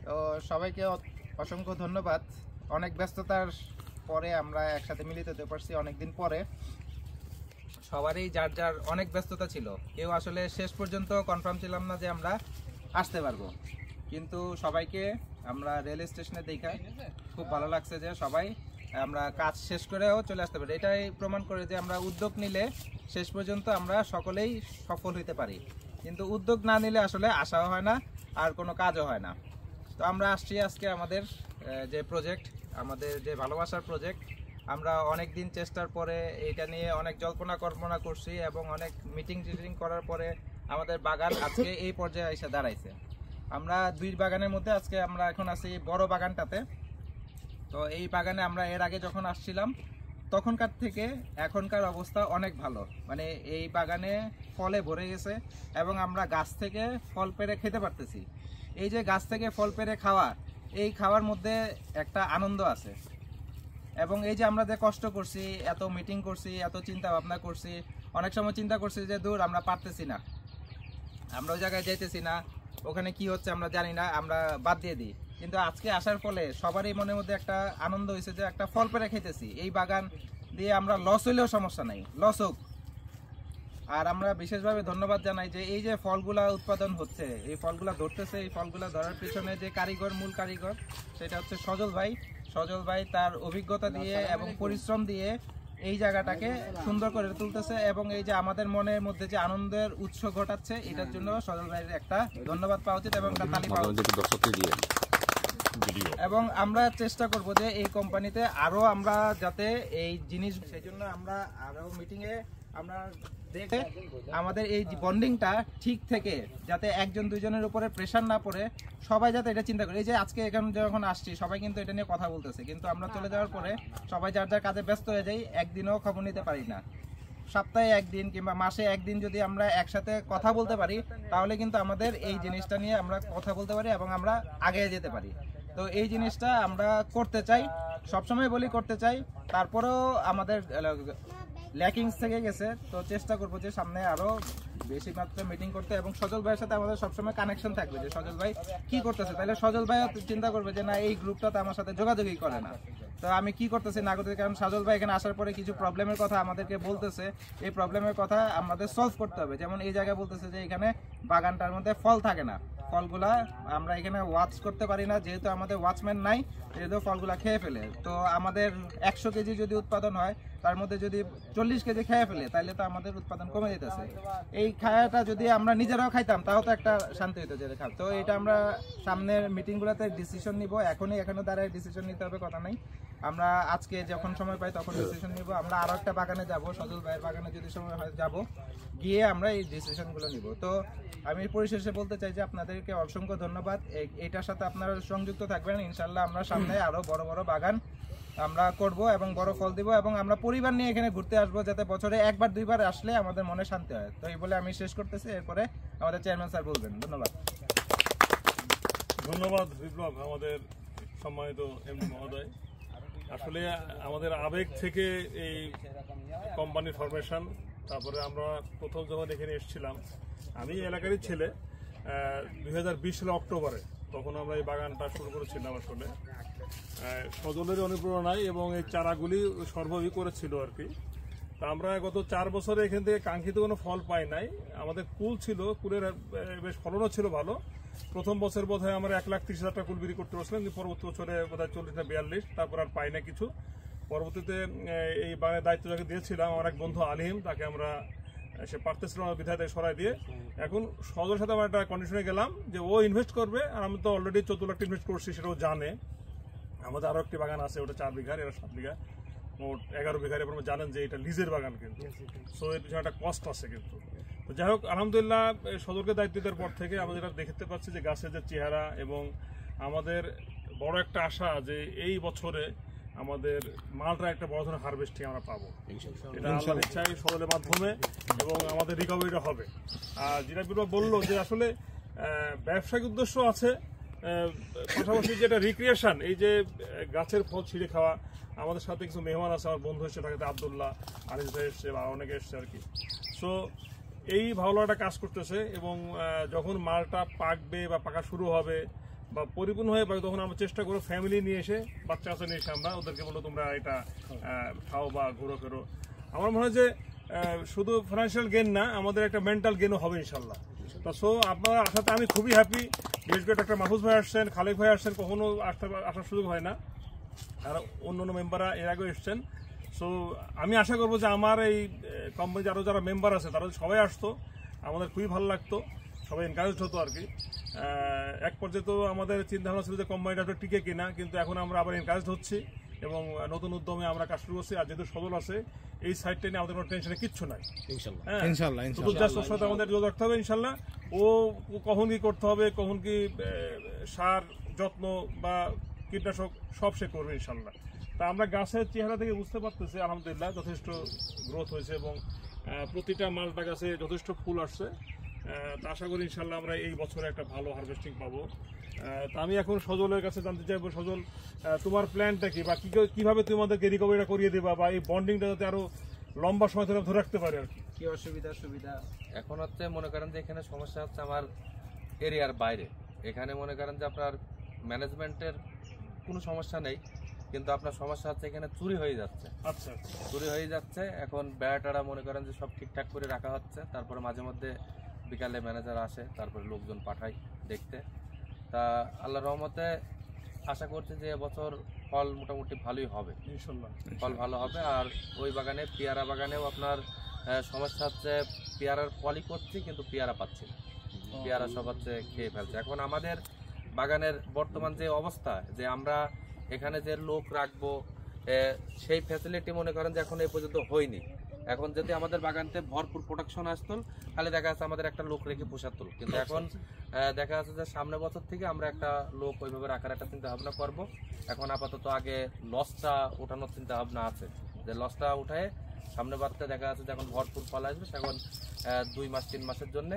তো সবাইকে অসংখ্য ধন্যবাদ। অনেক ব্যস্ততার পরে আমরা একসাথে মিলিত হতে পারছি অনেকদিন পরে। সবারই যার যার অনেক ব্যস্ততা ছিল, কেউ আসলে শেষ পর্যন্ত কনফার্ম ছিলাম না যে আমরা আসতে পারবো, কিন্তু সবাইকে আমরা রেল স্টেশনে দেখা খুব ভালো লাগছে যে সবাই আমরা কাজ শেষ করেও চলে আসতে পারি। এটাই প্রমাণ করে যে আমরা উদ্যোগ নিলে শেষ পর্যন্ত আমরা সকলেই সফল হতে পারি, কিন্তু উদ্যোগ না নিলে আসলে আশাও হয় না আর কোনো কাজও হয় না। তো আমরা আসছি আজকে আমাদের যে প্রজেক্ট, আমাদের যে ভালোবাসার প্রজেক্ট, আমরা অনেক দিন চেষ্টার পরে এটা নিয়ে অনেক জল্পনা কল্পনা করছি এবং অনেক মিটিং টিটিং করার পরে আমাদের বাগান আজকে এই পর্যায়ে এসে দাঁড়াইছে। আমরা দুই বাগানের মধ্যে আজকে আমরা এখন আছি বড় বাগানটাতে। তো এই বাগানে আমরা এর আগে যখন আসছিলাম তখনকার থেকে এখনকার অবস্থা অনেক ভালো, মানে এই বাগানে ফলে ভরে গেছে এবং আমরা গাছ থেকে ফল পেড়ে খেতে পারতেছি। এই যে গাছ থেকে ফল পেড়ে খাওয়া, এই খাওয়ার মধ্যে একটা আনন্দ আছে। এবং এই যে আমরা যে কষ্ট করছি, এত মিটিং করছি, এত চিন্তা ভাবনা করছি, অনেক সময় চিন্তা করছি যে দূর আমরা পারতেছি না, আমরা ওই জায়গায় যাইতেছি না, ওখানে কি হচ্ছে আমরা জানি না, আমরা বাদ দিয়ে দিই। কিন্তু আজকে আসার ফলে সবারই মনের মধ্যে একটা আনন্দ হয়েছে যে একটা ফল পেড়ে খেতেছি। এই বাগান দিয়ে আমরা লস হইলেও সমস্যা নাই, লস হোক। আর আমরা বিশেষভাবে ধন্যবাদ জানাই যে এই যে ফলগুলা উৎপাদন হচ্ছে, এই ফলগুলা ধরতেছে, এই ফলগুলা ধরার পিছনে যে কারিগর, মূল কারিগর, সেটা হচ্ছে সজল ভাই। সজল ভাই তার অভিজ্ঞতা দিয়ে এবং পরিশ্রম দিয়ে এই জায়গাটাকে সুন্দর করে তুলতেছে এবং এই যে আমাদের মনের মধ্যে যে আনন্দের উৎস ঘটাচ্ছে, এটার জন্য সজল ভাইয়ের একটা ধন্যবাদ পাওয়া উচিত এবং একটা তালি পাওয়া উচিত। এবং আমরা চেষ্টা করব যে এই কোম্পানিতে আরো আমরা যাতে এই জিনিস, সেই জন্য আমরা আরো মিটিংয়ে আমরা দেখে আমাদের এই বন্ডিংটা ঠিক থেকে যাতে একজন দুইজনের উপরে প্রেশার না পড়ে, সবাই যাতে এটা চিন্তা করে। এই যে আজকে এখানে যখন আসছি সবাই কিন্তু এটা নিয়ে কথা বলতেছে, কিন্তু আমরা চলে যাওয়ার পরে সবাই যার যার কাজে ব্যস্ত হয়ে যাই, একদিনও খবর নিতে পারি না। সপ্তাহে একদিন কিংবা মাসে একদিন যদি আমরা একসাথে কথা বলতে পারি, তাহলে কিন্তু আমাদের এই জিনিসটা নিয়ে আমরা কথা বলতে পারি এবং আমরা আগে যেতে পারি। তো এই জিনিসটা আমরা করতে চাই, সবসময় বলি করতে চাই, তারপরেও আমাদের ল্যাকিংস থেকে গেছে। তো চেষ্টা করবো যে সামনে আরো বেশি মাত্রায় মিটিং করতে এবং সজল ভাইয়ের সাথে আমাদের সবসময় কানেকশন থাকবে যে সজল ভাই কি করতেছে, তাহলে সজল ভাই চিন্তা করবে যে না, এই গ্রুপটাতে আমার সাথে যোগাযোগই করে না, তো আমি কি করতেছি না করতেছি। কারণ সজল ভাই এখানে আসার পরে কিছু প্রবলেমের কথা আমাদেরকে বলতেছে, এই প্রবলেমের কথা আমাদের সলভ করতে হবে। যেমন এই জায়গায় বলতেছে যে এখানে বাগানটার মধ্যে ফল থাকে না, ফলগুলা আমরা এখানে ওয়াচ করতে পারি না, যেহেতু আমাদের ওয়াচম্যান নাই, যেহেতু ফলগুলা খেয়ে ফেলে। তো আমাদের 100 কেজি যদি উৎপাদন হয়, তার মধ্যে যদি 40 কেজি খেয়ে ফেলে, তাহলে তো আমাদের উৎপাদন কমে যেতেছে। এই খায়াটা যদি আমরা নিজেরাও খাইতাম, তাও তো একটা শান্তি হইতো যে খাব। তো এটা আমরা সামনের মিটিংগুলোতে ডিসিশন নিব, এখনো দাঁড়ায় ডিসিশন নিতে হবে, কথা নাই। আমরা আজকে যখন সময় পাই তখন ডিসিশন নিব। আমরা আরো একটা বাগানে যাব, সজল ভাইয়ের বাগানে যদি সময় হয় যাব, গিয়ে আমরা এই ডিসিশনগুলো নিব। তো আমি পরিশেষে বলতে চাই যে আপনাদেরকে অসংখ্য ধন্যবাদ, এটার সাথে আপনারা সংযুক্ত থাকবেন। ইনশাল্লাহ আমরা সামনে আরো বড় বড় বাগান আমরা করব এবং বড় ফল দিব এবং আমরা পরিবার নিয়ে এখানে ঘুরতে আসবো, যাতে বছরে একবার দুইবার আসলে আমাদের মনে শান্তি হয়। তো এই বলে আমি শেষ করতেছি, এরপরে আমাদের চেয়ারম্যান স্যার বলবেন। ধন্যবাদ। ধন্যবাদ বিপ্লব, আমাদের সম্মানিত এমডি মহোদয়। আসলে আমাদের আবেগ থেকে এই কোম্পানির ফরমেশন, তারপরে আমরা প্রথম যখন এখানে এসেছিলাম, আমি এলাকারই ছেলে, 2020 সালে অক্টোবরে, তখন আমরা এই বাগানটা শুরু করেছিলাম। আসলে সজলের অনুপ্রেরণায় এবং এই চারাগুলি সর্বই করেছিল আর কি। তা আমরা গত 4 বছরে এখান থেকে কাঙ্ক্ষিত কোনো ফল পাই নাই। আমাদের কুল ছিল, কুলের বেশ ফলনও ছিল ভালো। প্রথম বছর বোধহয় আমরা 1,30,000 টাকা কুল বিক্রি করতে পারছিলাম, কিন্তু পরবর্তী বছরে বোধহয় 40 না 42, তারপর আর পাই না কিছু। পরবর্তীতে এই বাগানের দায়িত্ব যাকে দিয়েছিলাম, আমার এক বন্ধু আলিম, তাকে আমরা সে পারতেছিল না বিধায় তাকে সরাই দিয়ে, এখন সজলের সাথে আমরা একটা কন্ডিশনে গেলাম যে ও ইনভেস্ট করবে, আর আমি তো অলরেডি 14 লাখ ইনভেস্ট করছি, সেটাও জানে। আমাদের আরো একটি বাগান আছে, ওটা 4 বিঘার, এরা 7 বিঘা, মোট 11 বিঘার। এবং জানেন যে এটা লিজের বাগান, কিন্তু সো এর পিছনে একটা কস্ট আছে কিন্তু। তো যাই হোক, আলহামদুলিল্লাহ সদরকে দায়িত্ব দেওয়ার পর থেকে আমরা যেটা দেখতে পাচ্ছি যে গাছের যে চেহারা, এবং আমাদের বড় একটা আশা যে এই বছরে আমাদের মালটা একটা বড় ধরনের হারভেস্টিং আমরা পাবো, এটা আল্লাহর ইচ্ছায় সদরের মাধ্যমে, এবং আমাদের রিকভারিটা হবে। আর যেটা বিপ্লব বললো যে আসলে ব্যবসায়িক উদ্দেশ্য আছে, পাশাপাশি যেটা রিক্রিয়েশন, এই যে গাছের ফল ছিঁড়ে খাওয়া। আমাদের সাথে কিছু মেহমান আছে, আমার বন্ধু এসছে, তাকে আবদুল্লাহ, আনিস ভাই এসছে, বা অনেকে এসছে আর কি। সো এই ভালো একটা কাজ করতেছে, এবং যখন মালটা পাকবে বা পাকা শুরু হবে বা পরিপূর্ণ হয়ে পারে, তখন আমরা চেষ্টা করবো ফ্যামিলি নিয়ে এসে, বাচ্চা কাচ্চা নিয়ে এসে আমরা ওদেরকে বলবো তোমরা এটা খাও বা ঘুরো ফেরো। আমার মনে হয় যে শুধু ফাইন্যান্সিয়াল গেন না, আমাদের একটা মেন্টাল গেনও হবে ইনশাল্লাহ। তো সো আপনারা আসাতে আমি খুবই হ্যাপি। বিশেষ করে ডক্টর মাহফুজ ভাই আসছেন, খালেক ভাই আসছেন, কখনো আসার সুযোগ হয় না, আর অন্য অন্য মেম্বাররা এর আগেও এসছেন। সো আমি আশা করবো যে আমার এই কোম্পানিতে আরও যারা মেম্বার আছে তারা সবাই আসতো, আমাদের খুবই ভালো লাগতো, সবাই এনকারেজ হতো আর কি। এক পর্যায়ে তো আমাদের চিন্তা ভাবনা ছিল যে কোম্পানিটা একটু টিকে কিনা, কিন্তু এখন আমরা আবার এনকারেজ হচ্ছি এবং নতুন উদ্যমে আমরা কাজ শুরু করছি। আর যেহেতু সজল আছে, এই সাইডটা নিয়ে আমাদের কোনো টেনশনে কিচ্ছু নাই ইনশাল্লাহ। শুধু জাস্ট ওর সাথে আমাদের যোগ রাখতে হবে ইনশাল্লাহ। ও কখন কি করতে হবে, কখন কি সার যত্ন বা কীটনাশক সব সে করবে ইনশাল্লাহ। তা আমরা গাছের চেহারা থেকে বুঝতে পারতেছি আলহামদুলিল্লাহ যথেষ্ট গ্রোথ হয়েছে এবং প্রতিটা মালটা গাছে যথেষ্ট ফুল আসছে। তা আশা করি ইনশাল্লাহ আমরা এই বছরে একটা ভালো হারভেস্টিং পাবো। তা আমি এখন সজলের কাছে জানতে চাইবো, সজল তোমার প্ল্যানটা কি, বা কিভাবে তোমাদেরকে রিকভারিটা করিয়ে দেবা, বা এই বন্ডিংটা যাতে আরো লম্বা সময় ধরে ধরে রাখতে পারে আর কি অসুবিধা সুবিধা? এখন হচ্ছে মনে করেন যে এখানে সমস্যা হচ্ছে আমার এরিয়ার বাইরে। এখানে মনে করেন যে আপনার ম্যানেজমেন্টের কোনো সমস্যা নেই, কিন্তু আপনার সমস্যা হচ্ছে এখানে চুরি হয়ে যাচ্ছে। আচ্ছা, চুরি হয়ে যাচ্ছে। এখন বেড়াটারা মনে করেন যে সব ঠিকঠাক করে রাখা হচ্ছে, তারপরে মাঝে মধ্যে বিকালে ম্যানেজার আসে, তারপরে লোকজন পাঠায় দেখতে। তা আল্লাহর রহমতে আশা করছি যে এবছর ফল মোটামুটি ভালোই হবে ইনশাল্লাহ, ফল ভালো হবে। আর ওই বাগানে পেয়ারা বাগানেও আপনার সমস্যা হচ্ছে পেয়ারার ফলই করছি কিন্তু পেয়ারা পাচ্ছি না, পেয়ারা সব হচ্ছে খেয়ে ফেলছে। এখন আমাদের বাগানের বর্তমান যে অবস্থা, যে আমরা এখানে যে লোক রাখবো সেই ফ্যাসিলিটি মনে করেন যে এখন এই পর্যন্ত হয়নি। এখন যদি আমাদের বাগানতে ভরপুর প্রোডাকশন আসতো তাহলে দেখা যাচ্ছে আমাদের একটা লোক রেখে পোষাতো, কিন্তু এখন দেখা যাচ্ছে যে সামনের বছর থেকে আমরা একটা লোক ওইভাবে রাখার একটা চিন্তা ভাবনা করবো। এখন আপাতত আগে লসটা ওঠানোর চিন্তা ভাবনা আছে, যে লসটা উঠায় সামনে বারতে দেখা যাচ্ছে যে এখন ভরপুর ফল আসবে, এখন 2 মাস 3 মাসের জন্য